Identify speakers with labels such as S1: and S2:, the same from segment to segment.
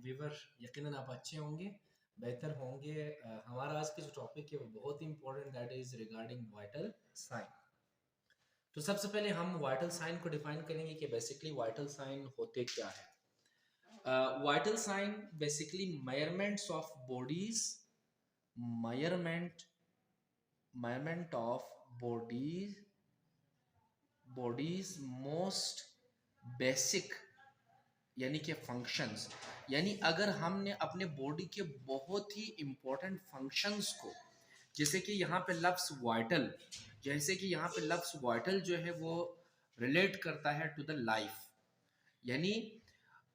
S1: Viewer यकीनन आप अच्छे होंगे, बेहतर होंगे। हमारा आज का जो टॉपिक है वो बहुत ही important, that is regarding vital sign. तो सबसे पहले हम वाइटल साइन को डिफाइन करेंगे कि बेसिकली वाइटल साइन होते क्या है। Vital sign basically measurements of bodies, measurement measurement of bodies most basic यानी कि फंक्शंस। यानी अगर हमने अपने बॉडी के बहुत ही इंपॉर्टेंट फंक्शंस को, जैसे कि यहाँ पे लफ्स वाइटल, जैसे कि यहाँ पे लफ्स वाइटल जो है वो रिलेट करता है टू द लाइफ। यानी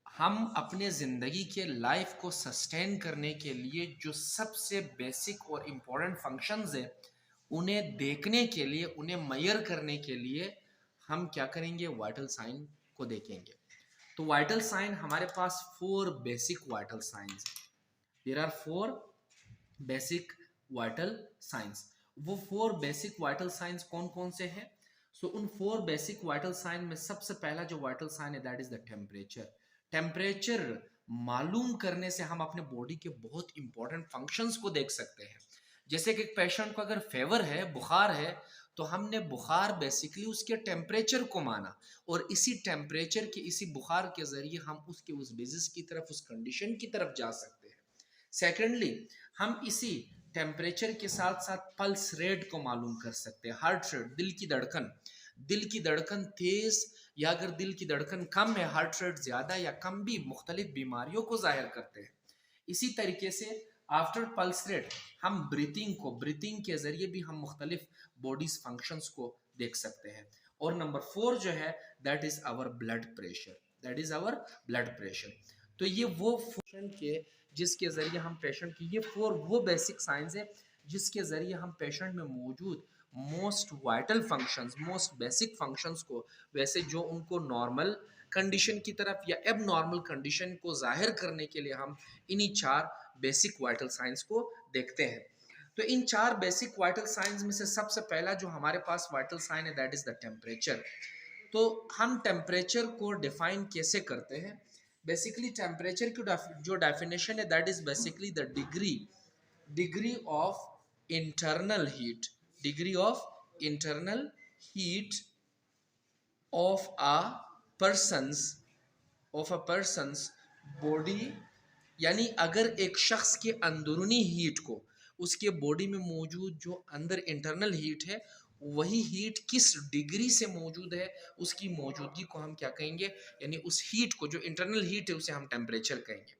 S1: हम अपने ज़िंदगी के लाइफ को सस्टेन करने के लिए जो सबसे बेसिक और इम्पोर्टेंट फंक्शंस है, उन्हें देखने के लिए, उन्हें मेजर करने के लिए हम क्या करेंगे, वाइटल साइन को देखेंगे। तो वाइटल साइन हमारे पास 4 बेसिक वाइटल साइंस है। There are 4 basic vital signs. वो 4 बेसिक वाइटल साइंस कौन कौन से हैं? सो उन 4 बेसिक वाइटल साइन में सबसे पहला जो वाइटल साइन है that is the temperature. Temperature मालूम करने से हम अपने बॉडी के बहुत इंपॉर्टेंट फंक्शंस को देख सकते हैं। जैसे कि पेशेंट को अगर फेवर है, बुखार है, तो हमने बुखार बेसिकली उसके टेम्परेचर को माना, और इसी टेम्परेचर के, इसी बुखार के जरिए हम उसके उस डिजीज की तरफ, उस कंडीशन की तरफ जा सकते हैं। सेकेंडली, हम इसी टेम्परेचर के साथ साथ पल्स रेट को मालूम कर सकते हैं, हार्ट रेट, दिल की धड़कन। दिल की धड़कन तेज या अगर दिल की धड़कन कम है, हार्ट रेट ज्यादा या कम भी मुख्तलिफ बीमारियों को जाहिर करते हैं। इसी तरीके से आफ्टर पल्स रेट हम ब्रीथिंग के जरिए भी हम मुख्तलिफ बॉडीज फंक्शंस को देख सकते हैं। और नंबर 4 जो है that is our blood pressure, that is our blood pressure. तो ये वो फंक्शन के जिसके जरिए हम पेशेंट की, ये 4 वो बेसिक साइंस है जिसके जरिए हम पेशेंट में मौजूद most vital functions, most basic functions को, वैसे जो उनको नॉर्मल कंडीशन की तरफ या एब नॉर्मल कंडीशन को जाहिर करने के लिए हम इन्हीं 4 बेसिक वाइटल साइंस को देखते हैं। तो इन 4 बेसिक वाइटल साइंस में से सबसे पहला जो हमारे पास वाइटल साइन है दैट इज द टेम्परेचर। तो हम टेम्परेचर को डिफाइन कैसे करते हैं? बेसिकली टेम्परेचर की जो डेफिनेशन है that is basically the degree of internal heat, degree of internal heat of a persons body. यानी अगर एक शख्स के अंदरूनी हीट को, उसके बॉडी में मौजूद जो अंदर इंटरनल हीट है, वही हीट किस डिग्री से मौजूद है, उसकी मौजूदगी को हम क्या कहेंगे, यानी उस हीट को, जो इंटरनल हीट है, उसे हम टेम्परेचर कहेंगे।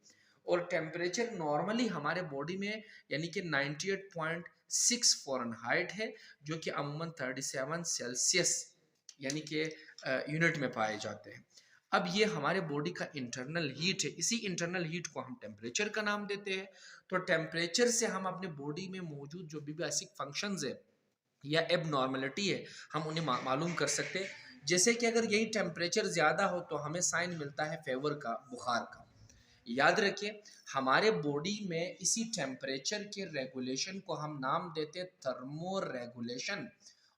S1: और टेम्परेचर नॉर्मली हमारे बॉडी में यानी कि 98.6 फ़ारेनहाइट है, जो कि अमूमन 37 सेल्सियस यानी कि यूनिट में पाए जाते हैं। अब ये हमारे बॉडी का इंटरनल हीट है, इसी इंटरनल हीट को हम टेम्परेचर का नाम देते हैं। तो टेम्परेचर से हम अपने बॉडी में मौजूद जो भी बेसिक फंक्शंस है या एब नॉर्मलिटी है, हम उन्हें मालूम कर सकते हैं। जैसे कि अगर यही टेम्परेचर ज़्यादा हो तो हमें साइन मिलता है फेवर का, बुखार का। याद रखिए, हमारे बॉडी में इसी टेम्परेचर के रेगुलेशन को हम नाम देते हैं थर्मो रेगुलेशन।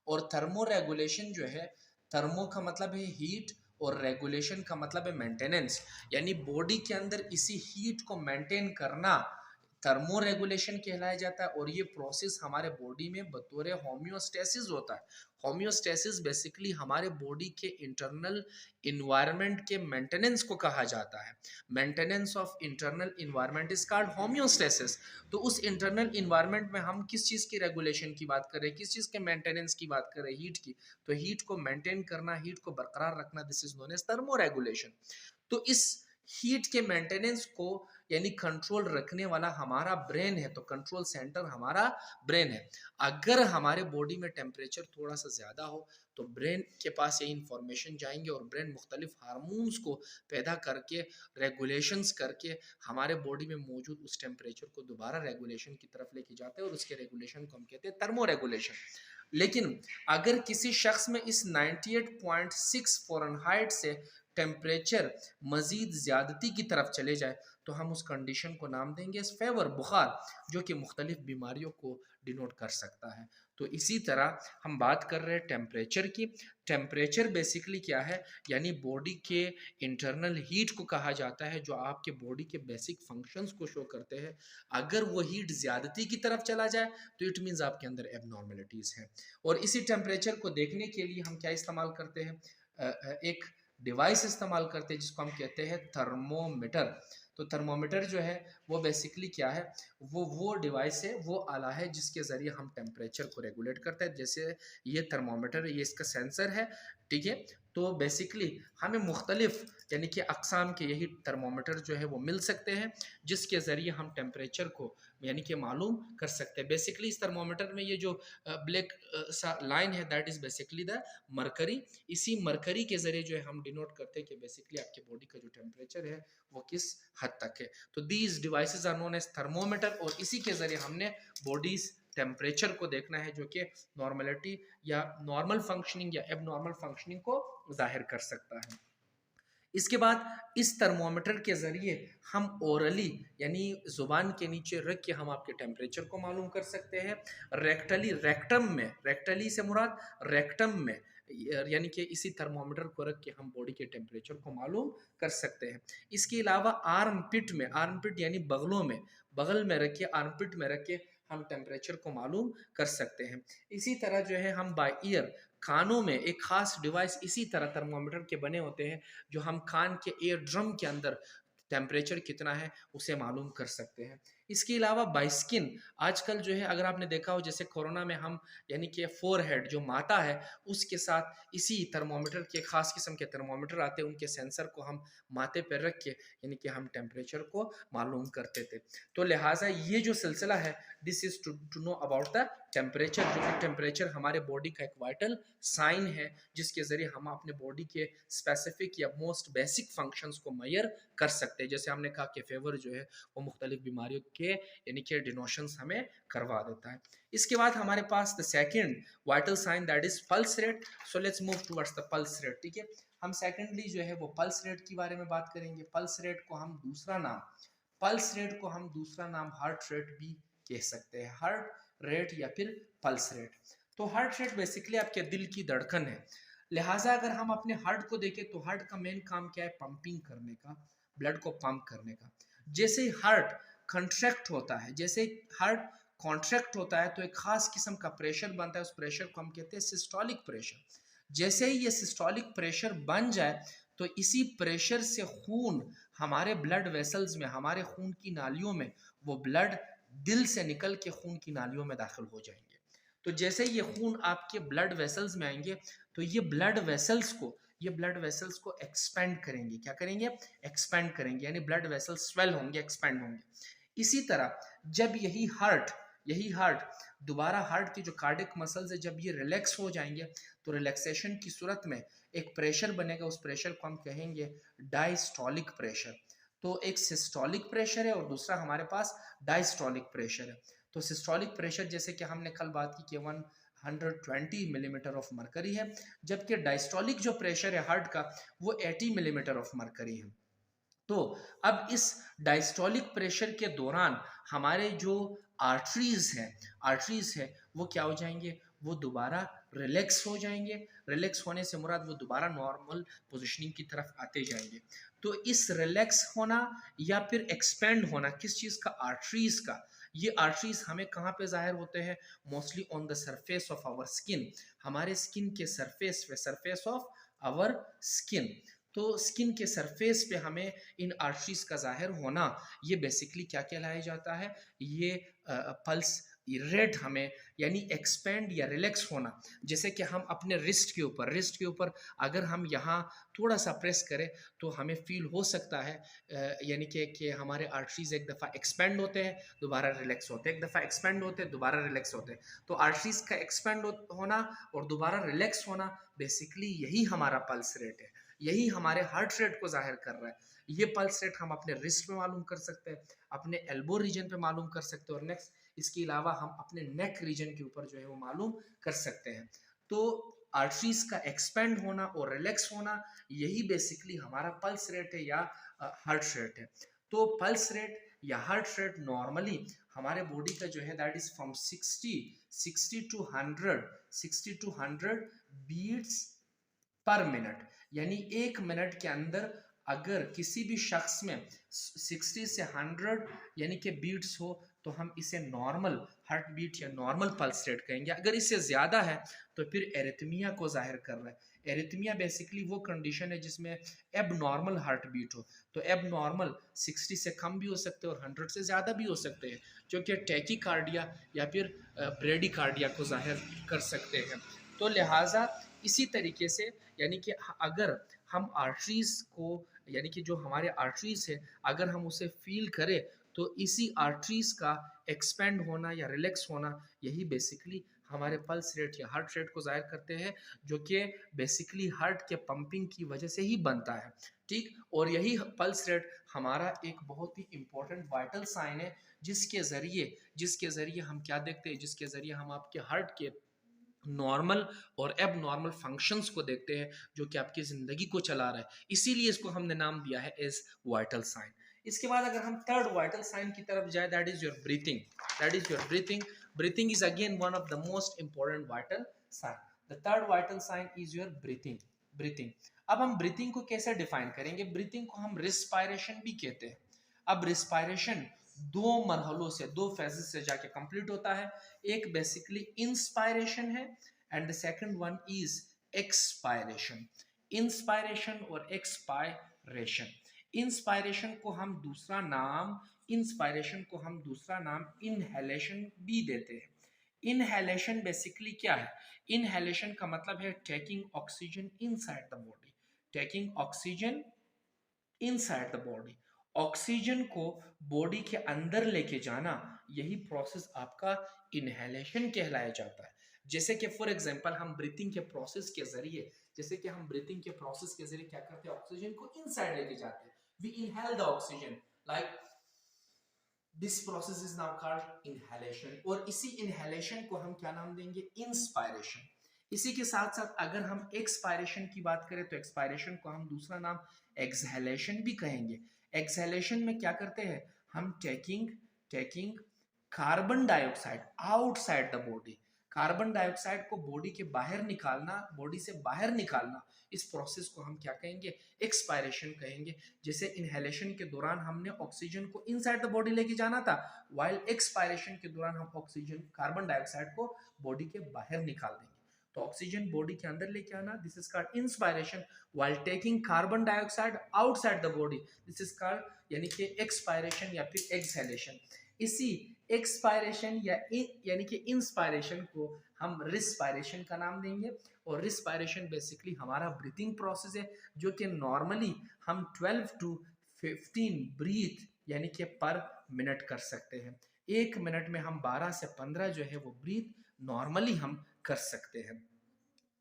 S1: और थर्मो रेगुलेशन जो है, थर्मो का मतलब है हीट और रेगुलेशन का मतलब है मेंटेनेंस। यानी बॉडी के अंदर इसी हीट को मेंटेन करना थर्मो रेगुलेशन कहलाया जाता है। और ये प्रोसेस हमारे बॉडी में बतौर होम्योस्टेसिस होता है। होम्योस्टेसिस बेसिकली हमारे बॉडी के इंटरनल इन्वायरमेंट के मेंटेनेंस को कहा जाता है। Maintenance of internal environment is called homeostasis. तो उस इंटरनल इन्वायरमेंट में हम किस चीज़ की रेगुलेशन की बात कर रहे हैं, किस चीज़ के मेंटेनेंस की बात कर रहे हैं, हीट की। तो हीट को मेंटेन करना, हीट को बरकरार रखना, this is known as thermoregulation. तो इस हीट के मेंटेनेंस को यानी कंट्रोल रखने वाला हमारा ब्रेन है। तो कंट्रोल सेंटर हमारा ब्रेन है। अगर हमारे बॉडी में टेम्परेचर थोड़ा सा ज़्यादा हो तो ब्रेन के पास ये इंफॉर्मेशन जाएंगे और ब्रेन मुख्तलिफ हार्मोन्स को पैदा करके, रेगुलेशंस करके हमारे बॉडी में मौजूद उस टेम्परेचर को दोबारा रेगुलेशन की तरफ लेके जाते हैं, और उसके रेगुलेशन को हम कहते हैं थर्मो रेगुलेशन। लेकिन अगर किसी शख्स में इस 98.6 फ़ारेनहाइट से टेम्परेचर मज़ीद ज़्यादती की तरफ चले जाए तो हम उस कंडीशन को नाम देंगे फ़ीवर, बुखार, जो कि मुख्तलिफ़ बीमारियों को डिनोट कर सकता है। तो इसी तरह हम बात कर रहे हैं टेम्परेचर की। टेम्परेचर बेसिकली क्या है, यानी बॉडी के इंटरनल हीट को कहा जाता है, जो आपके बॉडी के बेसिक फंक्शंस को शो करते हैं। अगर वो हीट ज़्यादती की तरफ चला जाए तो इट मीन्स आपके अंदर एबनॉर्मलिटीज़ हैं। और इसी टेम्परेचर को देखने के लिए हम क्या इस्तेमाल करते हैं, एक डिवाइस इस्तेमाल करते हैं जिसको हम कहते हैं थर्मोमीटर। तो थर्मोमीटर जो है वो बेसिकली क्या है, वो डिवाइस है, वो आला है जिसके ज़रिए हम टेम्परेचर को रेगुलेट करते हैं। जैसे ये थर्मोमीटर है, ये इसका सेंसर है, ठीक है। तो बेसिकली हमें मुख्तलिफ यानी कि अक़साम के यही थर्मोमीटर जो है वो मिल सकते हैं, जिसके ज़रिए हम टेम्परेचर को यानी कि मालूम कर सकते हैं। बेसिकली इस थर्मोमीटर में ये जो ब्लैक सा लाइन है, that is basically the mercury. इसी मरकरी के ज़रिए जो है हम डिनोट करते हैं कि बेसिकली आपके बॉडी का जो टेम्परेचर है वो किस हद तक है। तो these devices are known as thermometer, और इसी के ज़रिए हमने बॉडीज़ टेम्परेचर को देखना है, जो कि नॉर्मलिटी या नॉर्मल फंक्शनिंग या एबनॉर्मल फंक्शनिंग को ज़ाहिर कर सकता है। इसके बाद इस थर्मोमीटर के ज़रिए हम ओरली यानी ज़ुबान के नीचे रख के हम आपके टेम्परेचर को मालूम कर सकते हैं। रेक्टली, रेक्टम में, रेक्टली से मुराद रेक्टम में, यानी कि इसी थर्मोमीटर को रख के हम बॉडी के टेम्परेचर को मालूम कर सकते हैं। इसके अलावा आर्म पिट में, आर्म पिट यानी बगलों में, बगल में रख के, आर्म पिट में रख के हम टेम्परेचर को मालूम कर सकते हैं। इसी तरह जो है हम बाय ईयर, कानों में एक ख़ास डिवाइस इसी तरह थर्मोमीटर के बने होते हैं, जो हम कान के एयर ड्रम के अंदर टेम्परेचर कितना है उसे मालूम कर सकते हैं। इसके अलावा बाय स्किन, आजकल जो है अगर आपने देखा हो, जैसे कोरोना में हम यानी कि फोरहेड जो माथा है उसके साथ इसी थर्मोमीटर के ख़ास किस्म के थर्मोमीटर आते हैं, उनके सेंसर को हम माथे पर रख के यानी कि हम टेम्परेचर को मालूम करते थे। तो लिहाजा ये जो सिलसिला है, this is to know about the temperature, जो कि टेम्परेचर हमारे बॉडी का एक वाइटल साइन है, जिसके ज़रिए हम अपने बॉडी के स्पेसिफिक या मोस्ट बेसिक फंक्शंस को मेजर कर सकते हैं। जैसे हमने कहा कि फेवर जो है वो मुख्तलिफ बीमारियों के यानी कि डिनोशंस हमें करवा देता है। इसके बाद हमारे पास the second vital sign, that is pulse rate. So let's move towards the pulse rate, ठीक है। हम सेकेंडली जो है वो पल्स रेट के बारे में बात करेंगे। पल्स रेट को हम दूसरा नाम, पल्स रेट को हम दूसरा नाम हार्ट रेट भी कह सकते हैं, हार्ट रेट या फिर पल्स रेट। तो हार्ट रेट बेसिकली आपके दिल की धड़कन है। लिहाजा अगर हम अपने हार्ट को देखें तो हार्ट का मेन काम क्या है, पंपिंग करने का, ब्लड को पंप करने का। जैसे हार्ट कंट्रैक्ट होता है, जैसे हार्ट कॉन्ट्रैक्ट होता है तो एक खास किस्म का प्रेशर बनता है, उस प्रेशर को हम कहते हैं सिस्टोलिक प्रेशर। जैसे ही ये सिस्टोलिक प्रेशर बन जाए तो इसी प्रेशर से खून हमारे ब्लड वेसल्स में, हमारे खून की नालियों में, वो ब्लड दिल से निकल के खून की नालियों में दाखिल हो जाएंगे। तो जैसे ये खून आपके ब्लड वेसल्स में आएंगे तो ये ब्लड वेसल्स को एक्सपेंड करेंगे। क्या करेंगे? एक्सपेंड करेंगे, यानी ब्लड वेसल्स स्वेल होंगे, एक्सपेंड होंगे। इसी तरह जब यही हार्ट दोबारा, हार्ट की जो कार्डियक मसल्स है, जब ये रिलैक्स हो जाएंगे तो रिलैक्सेशन की सूरत में एक प्रेशर बनेगा, उस प्रेशर को हम कहेंगे डायस्टोलिक प्रेशर। तो एक सिस्टोलिक प्रेशर है और दूसरा हमारे पास डायस्टोलिक प्रेशर है। तो सिस्टोलिक प्रेशर जैसे कि हमने कल बात की कि 120 मिलीमीटर ऑफ मरकरी है, जबकि डायस्टोलिक जो प्रेशर है हार्ट का वो 80 मिलीमीटर ऑफ मरकरी है। तो अब इस डायस्टोलिक प्रेशर के दौरान हमारे जो आर्टरीज है वो क्या हो जाएंगे, वो दोबारा रिलैक्स हो जाएंगे। रिलैक्स होने से मुराद वो दोबारा नॉर्मल पोजीशनिंग की तरफ आते जाएंगे। तो इस रिलैक्स होना या फिर एक्सपेंड होना किस चीज़ का, आर्टरीज का, ये आर्टरीज हमें कहाँ पे जाहिर होते हैं, mostly on the surface of our skin, हमारे स्किन के सरफेस पे, सरफेस ऑफ आवर स्किन। तो स्किन के सरफेस पे हमें इन आर्टरीज का जाहिर होना, ये बेसिकली क्या कहलाया जाता है, ये पल्स रेट हमें, यानी एक्सपेंड या रिलैक्स होना। जैसे कि हम अपने रिस्ट के ऊपर अगर हम यहाँ थोड़ा सा प्रेस करें तो हमें फील हो सकता है यानी कि हमारे आर्टरीज एक दफ़ा एक्सपेंड होते हैं, दोबारा रिलैक्स होते हैं, एक दफ़ा एक्सपेंड होते हैं, दोबारा रिलैक्स होते हैं। तो आर्टरीज का एक्सपेंड होना और दोबारा रिलैक्स होना, बेसिकली यही हमारा पल्स रेट है, यही हमारे हार्ट रेट को जाहिर कर रहा है। ये पल्स रेट हम अपने रिस्ट में मालूम कर सकते हैं, अपने एल्बो रीजन पे मालूम कर सकते हैं, और नेक्स्ट इसके अलावा हम अपने नेक रीजन के ऊपर जो है वो मालूम कर सकते हैं। तो आर्टरीज का एक्सपेंड होना और रिलैक्स होना, यही बेसिकली हमारा पल्स रेट है या हार्ट रेट है। तो पल्स रेट या हार्ट रेट नॉर्मली हमारे बॉडी का जो है that is from 60 to 100 beats per minute, यानी 1 मिनट के अंदर अगर किसी भी शख्स में 60 से 100 यानी कि बीट्स हो तो हम इसे नॉर्मल हार्ट बीट या नॉर्मल पल्स रेट कहेंगे। अगर इससे ज़्यादा है तो फिर एरिथमिया को जाहिर कर रहा है। एरिथमिया बेसिकली वो कंडीशन है जिसमें एब नॉर्मल हार्ट बीट हो, तो एब नॉर्मल 60 से कम भी हो सकते हैं और 100 से ज़्यादा भी हो सकते हैं, जो कि टैकीकार्डिया या फिर ब्रेडिकार्डिया को जाहिर कर सकते हैं। तो लिहाजा इसी तरीके से यानी कि अगर हम आर्टरीज को यानी कि जो हमारे आर्टरीज है अगर हम उसे फील करें तो इसी आर्टरीज का एक्सपेंड होना या रिलैक्स होना यही बेसिकली हमारे पल्स रेट या हार्ट रेट को जाहिर करते हैं, जो कि बेसिकली हार्ट के पंपिंग की वजह से ही बनता है। ठीक, और यही पल्स रेट हमारा एक बहुत ही इंपॉर्टेंट वाइटल साइन है जिसके ज़रिए हम क्या देखते हैं, जिसके ज़रिए हम आपके हार्ट के नॉर्मल और एब नॉर्मल फंक्शंस को देखते हैं जो कि आपकी ज़िंदगी को चला रहा है। इसीलिए इसको हमने नाम दिया है एज वाइटल साइन। इसके बाद अगर हम थर्ड वाइटल साइन की तरफ जाए, that is your breathing. That is your breathing. Breathing is again one of the most important vital sign. The third vital sign is your breathing. Breathing, अब हम breathing को कैसे डिफाइन करेंगे? Breathing को हम रिस्पायरेशन भी कहते हैं। अब रिस्पायरेशन दो मरहलों से, दो फेजेस से जाके कंप्लीट होता है। एक बेसिकली इंस्पायरेशन है and the second one is expiration. Inspiration और एक्सपायरेशन, इंस्पायरेशन को हम दूसरा नाम इनहेलेशन भी देते हैं। इनहेलेशन बेसिकली क्या है? इनहेलेशन का मतलब है taking oxygen inside the body. Taking oxygen inside the body, oxygen को बॉडी के अंदर लेके जाना, यही प्रोसेस आपका इनहेलेशन कहलाया जाता है। जैसे कि फॉर एग्जांपल हम ब्रीथिंग के प्रोसेस के जरिए क्या करते हैं? ऑक्सीजन को इनसाइड लेके जाते हैं। We inhale the oxygen, like this process is now called inhalation. और इसी इनहेलेशन को हम क्या नाम देंगे? इंस्पायरेशन। इसी के साथ साथ अगर हम एक्सपायरेशन की बात करें तो एक्सपायरेशन को हम दूसरा नाम एक्सहेलेशन भी कहेंगे। एक्सहेलेशन में क्या करते हैं? हम taking carbon dioxide outside the body. Carbon dioxide को बॉडी के बाहर निकालना, बॉडी से बाहर निकालना, इस प्रोसेस को हम क्या कहेंगे? एक्सपायरेशन कहेंगे। जैसे इनहेलेशन के दौरान हमने ऑक्सीजन को इनसाइड द बॉडी लेके जाना था, वाइल एक्सपायरेशन के दौरान हम ऑक्सीजन कार्बन डाइऑक्साइड को बॉडी के बाहर निकाल देंगे। तो ऑक्सीजन बॉडी के अंदर लेके आना, this is called inspiration, while taking carbon dioxide outside the body, this is called यानी कि एक्सपायरेशन या फिर एक्सहेलेशन। इसी एक्सपायरेशन यानी कि इंस्पायरेशन को हम रिस्पायरेशन का नाम देंगे। और रिस्पायरेशन बेसिकली हमारा ब्रीथिंग प्रोसेस है, जो कि नॉर्मली हम 12 टू 15 ब्रीथ यानी कि पर मिनट कर सकते हैं। 1 मिनट में हम 12 से 15 जो है वो ब्रीथ नॉर्मली हम कर सकते हैं।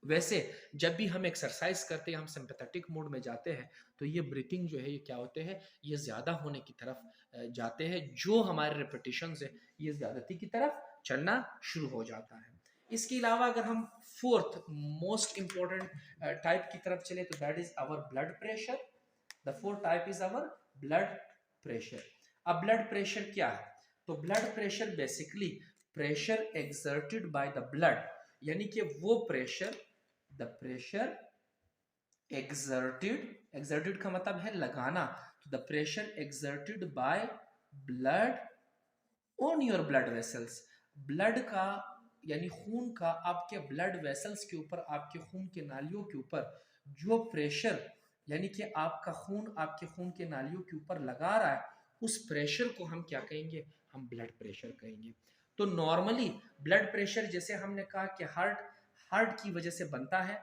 S1: वैसे जब भी हम एक्सरसाइज करते हैं, हम सिंपैथेटिक मोड में जाते हैं, तो ये ब्रीथिंग जो है ये क्या होते हैं? ये ज़्यादा होने की तरफ जाते हैं। जो हमारे रिपीटिशंस है ये ज़्यादती की तरफ चलना शुरू हो जाता है। इसके अलावा अगर हम फोर्थ मोस्ट इंपॉर्टेंट टाइप की तरफ चले तो that is our blood pressure. The fourth type is our blood pressure. अब ब्लड प्रेशर क्या है? तो blood pressure basically pressure exerted by the blood, यानी कि वो प्रेशर, द प्रेशर एक्सर्टेड का मतलब है लगाना, तो the pressure exerted by blood on your blood vessels. Blood का यानी खून का आपके ब्लड वेसल्स के ऊपर, आपके खून के नालियों के ऊपर जो प्रेशर यानी कि आपका खून आपके खून के नालियों के ऊपर लगा रहा है, उस प्रेशर को हम क्या कहेंगे? हम ब्लड प्रेशर कहेंगे। तो नॉर्मली ब्लड प्रेशर, जैसे हमने कहा कि हार्ट की वजह से बनता है।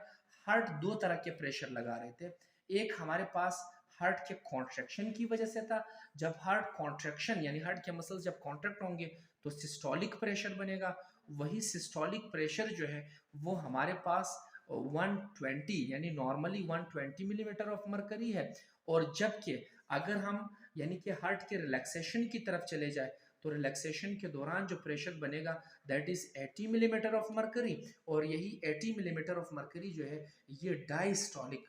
S1: हार्ट दो तरह के प्रेशर लगा रहे थे। एक हमारे पास हार्ट के कॉन्ट्रैक्शन की वजह से था। जब हार्ट कॉन्ट्रैक्शन यानी हार्ट के मसल्स जब कॉन्ट्रैक्ट होंगे तो सिस्टोलिक प्रेशर बनेगा। वही सिस्टोलिक प्रेशर जो है वो हमारे पास 120 यानी नॉर्मली 120 मिलीमीटर ऑफ मरकरी है। और जबकि अगर हम यानी कि हार्ट के रिलैक्सेशन की तरफ चले जाए तो रिलैक्सेशन के दौरान जो प्रेशर बनेगा that is 80 millimetre of mercury, और यही 80 मिलीमीटर ऑफ मरकरी जो है ये डायस्टोलिक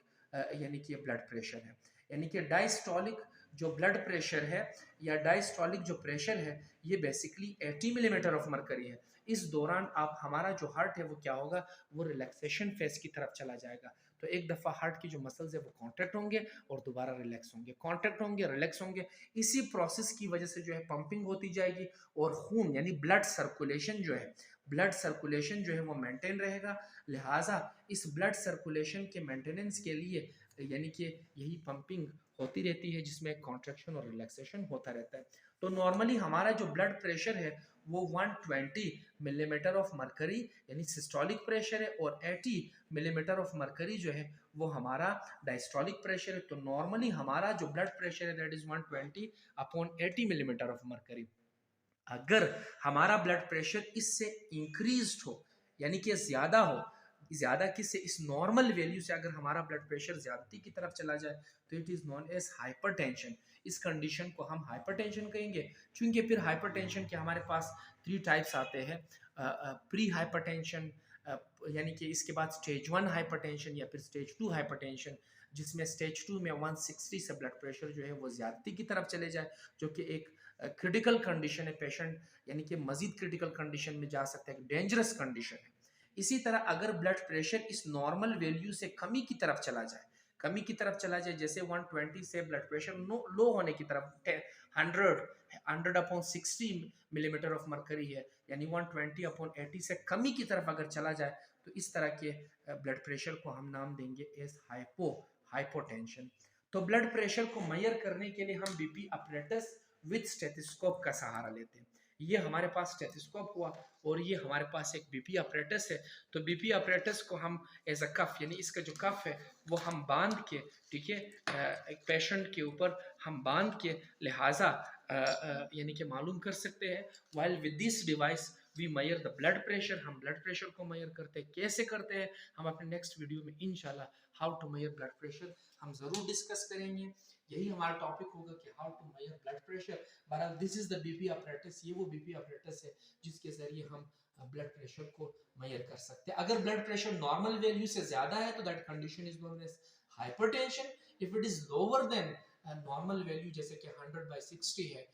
S1: यानी कि ब्लड प्रेशर है। यानी कि डायस्टोलिक जो ब्लड प्रेशर है या डायस्टोलिक जो प्रेशर है ये बेसिकली 80 मिलीमीटर ऑफ मरकरी है। इस दौरान आप हमारा जो हार्ट है वो क्या होगा, वो रिलैक्सेशन फेज की तरफ चला जाएगा। तो एक दफ़ा हार्ट की जो मसल्स है वो कॉन्ट्रैक्ट होंगे और दोबारा रिलैक्स होंगे, कॉन्ट्रैक्ट होंगे रिलैक्स होंगे। इसी प्रोसेस की वजह से जो है पंपिंग होती जाएगी और खून यानी ब्लड सर्कुलेशन जो है, ब्लड सर्कुलेशन जो है वो मेंटेन रहेगा। लिहाजा इस ब्लड सर्कुलेशन के मेंटेनेंस के लिए यानी कि यही पंपिंग होती रहती है जिसमें कॉन्ट्रैक्शन और रिलैक्सेशन होता रहता है। तो नॉर्मली हमारा जो ब्लड प्रेशर है वो 120 मिलीमीटर ऑफ मरकरी यानी सिस्टोलिक प्रेशर है, और 80 मिलीमीटर ऑफ मरकरी जो है वो हमारा डायस्टोलिक प्रेशर है। तो नॉर्मली हमारा जो ब्लड प्रेशर है that is 120 upon 80 millimetre of mercury. अगर हमारा ब्लड प्रेशर इससे इंक्रीज हो यानी कि ज्यादा हो, ज्यादा किससे, इस नॉर्मल वैल्यू से अगर हमारा ब्लड प्रेशर ज्यादती की तरफ चला जाए तो it is known as hypertension. इस कंडीशन को हम हाइपरटेंशन कहेंगे। चूंकि फिर हाइपरटेंशन के हमारे पास 3 टाइप्स आते हैं, प्री हाइपरटेंशन यानी कि इसके बाद स्टेज 1 हाइपरटेंशन या फिर स्टेज 2 हाइपरटेंशन, जिसमें स्टेज 2 में 160 से ब्लड प्रेशर जो है वो ज्यादती की तरफ चले जाए, जो कि एक क्रिटिकल कंडीशन है, पेशेंट यानी कि मजीद क्रिटिकल कंडीशन में जा सकता है, डेंजरस कंडीशन है। इसी तरह अगर ब्लड प्रेशर इस नॉर्मल वैल्यू से कमी की तरफ चला जाए, कमी की तरफ चला जाए, जैसे 120 से ब्लड प्रेशर लो होने की तरफ 100 अपॉन 60 मिलीमीटर ऑफ मरकरी है, यानी 120 अपॉन 80 से कमी की तरफ अगर चला जाए तो इस तरह के ब्लड प्रेशर को हम नाम देंगे एज हाइपोटेंशन। तो ब्लड प्रेशर को मेजर करने के लिए हम बीपी अपरेटस विद स्टेथोस्कोप का सहारा लेते हैं। ये हमारे पास स्टेथोस्कोप हुआ और ये हमारे पास एक बीपी अपरेटस है। तो बीपी अपरेटस को हम एज अ कफ यानी इसका जो कफ है वो हम बांध के, ठीक है, एक पेशेंट के ऊपर हम बांध के लिहाजा यानी कि मालूम कर सकते हैं। While with this device we measure the blood pressure, हम ब्लड प्रेशर को मेजर करते हैं। कैसे करते हैं हम अपने नेक्स्ट वीडियो में इंशाल्लाह how to measure blood pressure हम जरूर डिस्कस करेंगे। यही हमारा टॉपिक होगा कि how to measure blood pressure. बहरहाल this is the BP apparatus, ये वो बीपी अपरेटस है जिसके जरिए हम ब्लड प्रेशर को मेजर कर सकते हैं। अगर ब्लड प्रेशर नॉर्मल वैल्यू से ज्यादा है तो that condition is known as hypertension. If it is lower than normal value जैसे कि 100/60 है